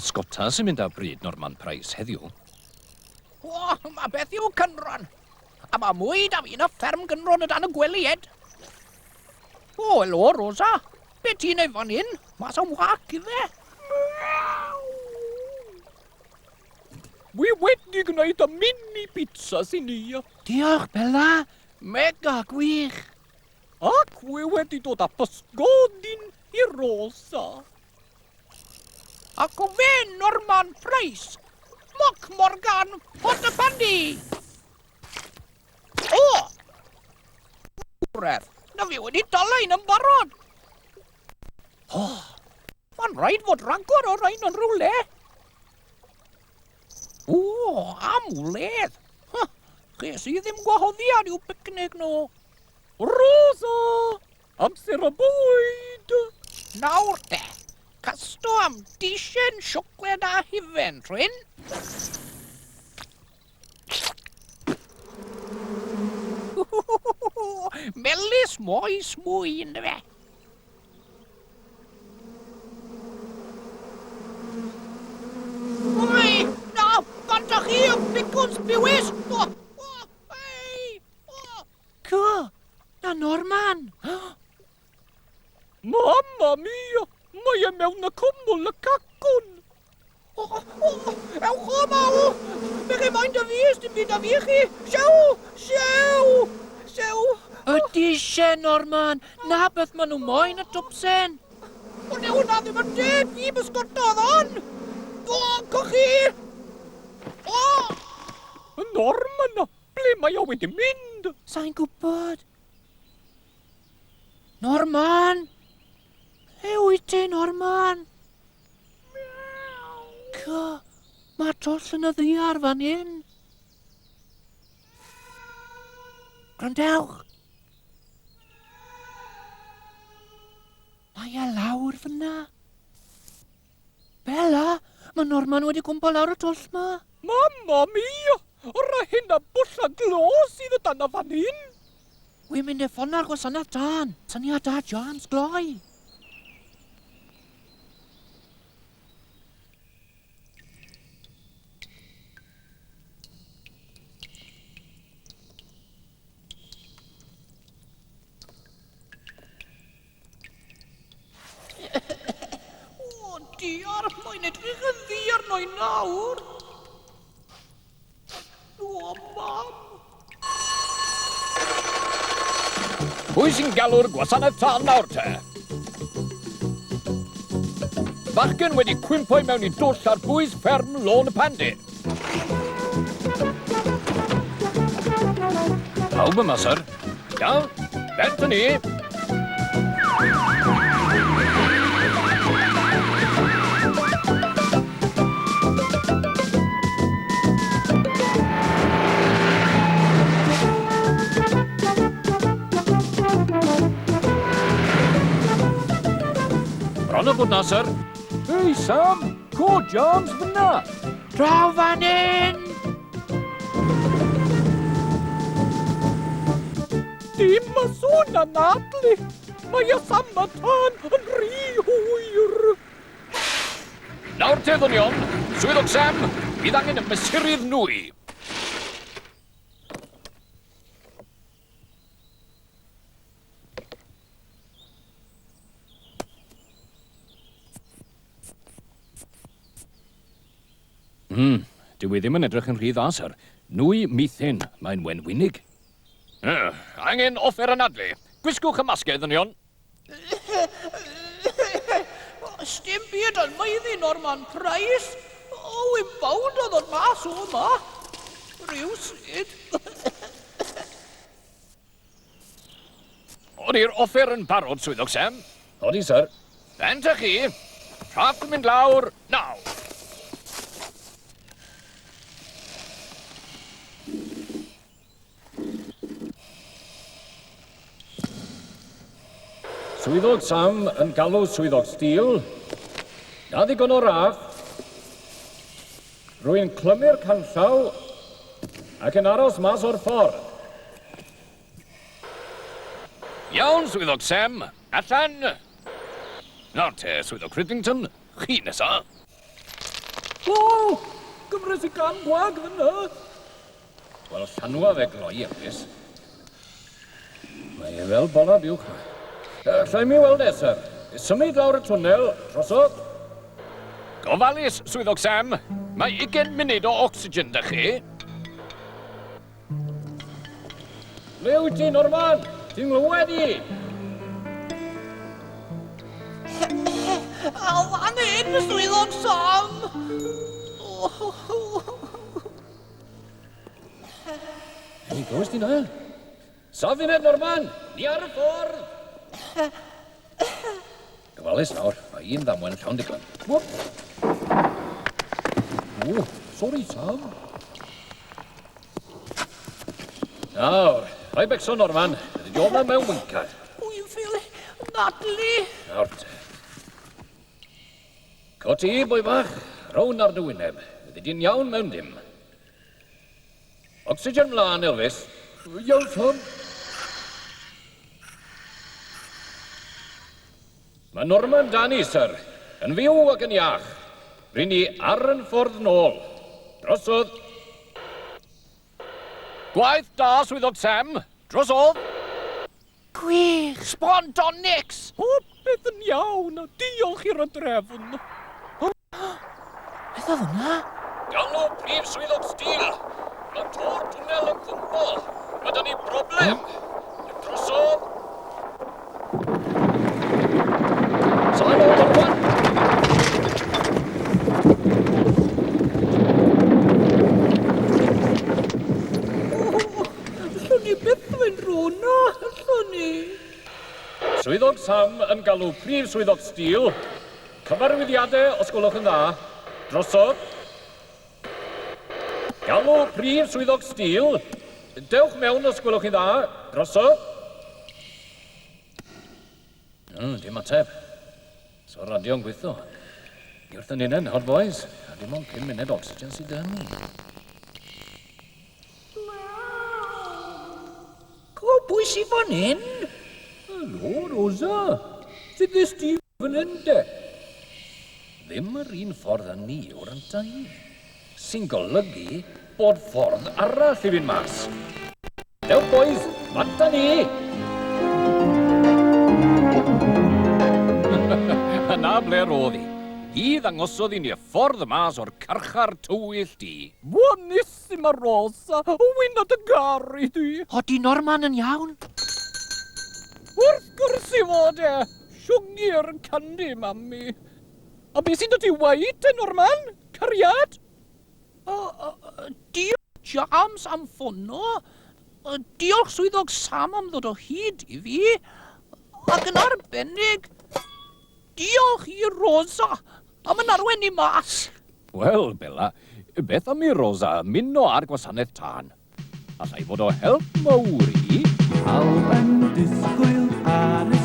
Pysgota sy'n mynd â bryd Norman Price heddiw. O, mae beth yw cynron. A mae mwy da fi na fferm gynron o dan y gwelied. O, elo, Rosa. Be ti'n ei fan hyn? Mas am wac i fe. Wi wedi gwneud y mini pizza sy'n ni. Diolch, Bella. Mega gwych. Ac wi wedi dod â pysgodyn i Rosa. Ac o fe, Norman Price. Moc Morgan, hot y pandi. O! Wredd, na fi wedi dalain yn barod. O, mae'n rhaid fod rhagor o rhain yn rhywle. O, amwledd. Ches i ddim gwahoddiad i'w picnic nhw. Rosa! Amser y bwyd! Nawr te, casto am disien siocled a hufen, Trwyn. Melis moes mwy ynddo fe. Oi, na, bantach chi o bicwns bywys. Na Norman. Mamma mia! Mae e mewn y cwmwl y cacwn! Ewch o maw! Fe chi moyn dy fi, ysdim byd â fi chi. Sew! Sew! Sew! Ydy eisiau, Norman. Na beth maen nhw moyn y twpsen. Ond yw hwnna ddim yn deg fi bysgotodd hon! O, cochi! O! Norman, ble mae o wedi mynd? Sa'n gwybod. Norman! Ble wyt ti, Norman? Mae twll yn y ddiar fan hyn. Grandewch. Mae e lawr fyna. Bella, mae Norman wedi cwmpo lawr y twll ma. Mamma mia! O'r hyn a bwll a glos sydd o dan y fan hyn. Wy'n mynd e ffon ar gwasanaeth dan. Syniad da James gloi. O, diar, mae'n edrych yn ddi arno i nawr. O, mam. Pwy sy'n galw'r gwasanaeth tân nawr te? Bachgen wedi cwympo i mewn i dwll ar bwys fferm lôn y pandi. Pawb yma, syr. Iawn, bent ni. Bron o bod na, syr. Hei, Sam! Co James fyna! Draw fan hyn! Dim y sôn a nadlu! Mae y Sam a tan yn rhy hwyr! Nawr te ddynion, swyddog Sam, bydd angen y mesurydd nwy. Dyw e ddim yn edrych yn rhy dda, syr. Nwy mithyn, mae'n wenwynig. Angen offer anadlu. Gwisgwch y masgau, ddynion. Sdim byd yn meiddi Norman Price. O, wy'n bawd oedd o'n mas o yma. Rywsyd. Oeddi'r offer yn barod, swyddog Sam. Odi, syr. Bent â chi. Trafft yn mynd lawr, naw. Swyddog Sam yn galw swyddog Steel. Na ddigon o raff. Rwy'n clymu'r canllaw ac yn aros mas o'r ffordd. Iawn, swyddog Sam. Allan. Nawr te, swyddog Cridlington. Chi nesa. O, gyfres i gan gwag fyna. Wel, llanwa fe gloi, Elvis. Mae e fel bola biwch. Llai mi weld e, sir. Symud lawr y twnnel, drosodd. Gofalus, swyddog Sam. Mae 20 munud o ocsigen da chi. Le wyt ti, Norman? Ti'n glywed i? Fan hyn, swyddog Sam! Hei, gwrs ti na? Safined, Norman! Ni ar y ffordd! Gofalus nawr, mae un ddamwen llawn digon. Whoops. Oh, sorry, Sam. Nawr, rhai becso, Norman. Ydy job na mewn wyncad. Wy'n ffili nadlu. Nawr te. Coti, boi bach, rown ar dy wyneb. Ydy di'n iawn mewn dim. Oxygen mlaen, Elvis. Iawn, Sam. Mae Norman Dani, sir, yn fyw ac yn iach. Rydyn ni ar yn ffordd nôl. Drosodd. Gwaith da, swyddog Sam. Drosodd. Gwych. Spontonics! O, beth yn iawn. Diolch i'r drefn. Beth oedd hwnna? Galw prif swyddog stil. Mae tor twnnel yn cwmpo. Mae da ni broblem. Drosodd. Sa'n o, Norman? Llwn ni beth fe'n rona, llwn ni. Swyddog Sam yn galw prif swyddog stil. Cyfarwyddiadau, os gwelwch yn dda. Drosodd. Galw prif swyddog stil. Dewch mewn os gwelwch yn dda. Drosodd. Dim ateb. So radio'n gweithio. Ni wrth yn unen, hot boys. A dim ond 5 munud oxygen sydd yn ni. O, pwy sy'n fan hyn? Helo, Rosa. Sut ddys ti fan hyn, de? Ddim yr un ffordd â ni o'r yntai. Sy'n golygu bod ffordd arall i fynd mas. Dewch, boys, mat â ni! Yna ble roedd hi. Hi ddangosodd i ni y ffordd mas o'r carchar tywyll di. Buonissima, Rosa. Wy'n at y gari di. Odi Norman yn iawn? Wrth gwrs i fod e. Siwgr yn candi, mammi. A beth sy'n dod i weid, te, Norman? Cariad? Diolch James am ffono. Diolch swyddog Sam am ddod o hyd i fi. Ac yn arbennig, diolch i Rosa am yn arwen i mas. Wel, Bella, beth am i Rosa muno ar gwasanaeth tân? Allai fod o help mawr i... Pawb yn disgwyl ar y